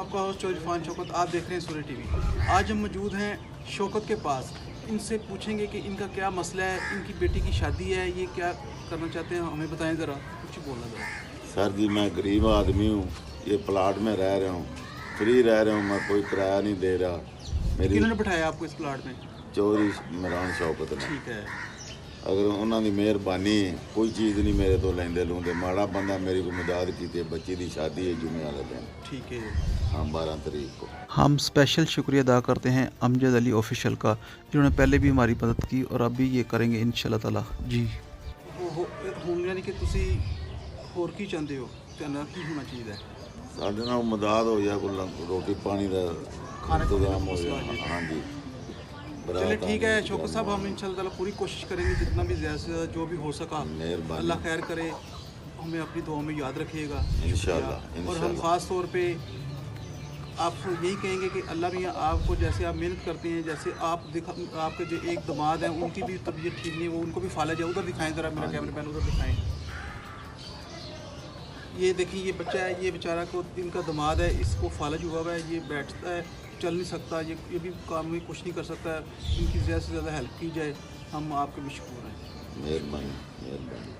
आपका होस्ट इरफान शौकत, आप देख रहे हैं सूर्य टीवी। आज हम मौजूद हैं शौकत के पास। इनसे पूछेंगे कि इनका क्या मसला है, इनकी बेटी की शादी है, ये क्या करना चाहते हैं, हमें बताएं ज़रा, कुछ बोलना ज़रा। सर जी, मैं गरीब आदमी हूँ, ये प्लाट में रह रहा हूँ, फ्री रह रहा हूँ, मैं कोई किराया नहीं दे रहा। मेरी किन्होंने बिठाया आपको इस प्लाट में? चोरी इमरान शौकत ने। ठीक है, अगर उन्होंने मेहरबानी कोई चीज़ नहीं मेरे तो लेंदे लूंदे। माड़ा बंदा मेरी को मदद की थी। बच्ची की शादी है जुमे वाले दिन, ठीक है। हाँ 12 तारीख को। हम स्पेशल शुक्रिया अदा करते हैं अमजद अली ऑफिशियल का, जिन्होंने पहले भी हमारी मदद की और अब भी ये करेंगे इंशाल्लाह ताला जी। ਹੁਣ ਯਾਨੀ ਕਿ ਤੁਸੀਂ ਹੋਰ ਕੀ ਚਾਹੁੰਦੇ ਹੋ, ਤੁਹਾਨੂੰ ਕੀ ਹੋਣਾ ਚਾਹੀਦਾ ਹੈ? साढ़े नाल मदद हो जाए, कोई रोटी पानी का खाने का इंतजाम हो मसला जाए। है। हाँ जी, चलिए ठीक है शौकत साहब, हम इंशाल्लाह ताला पूरी कोशिश करेंगे जितना भी ज़्यादा से ज़्यादा जो भी हो सका। मेहरबानी। अल्लाह खैर करे, हमें अपनी दुआ में याद रखिएगा इंशाल्लाह, और हम ख़ास तौर पे आपको यही कहेंगे कि अल्लाह भी आपको, जैसे आप मेहनत करते हैं, जैसे आपके जो एक दामाद हैं उनकी भी तबीयत ठीक नहीं है, वो उनको भी फाला जाए। उधर दिखाएं ज़रा, मेरा कैमरा मैन उधर दिखाएं। ये देखिए, ये बच्चा है, ये बेचारा को इनका दामाद है, इसको फालज हुआ हुआ है, ये बैठता है, चल नहीं सकता, ये भी काम में कुछ नहीं कर सकता है। इनकी ज़्यादा से ज़्यादा हेल्प की जाए, हम आपके मशहूर हैं। मेहरबानी मेहरबानी।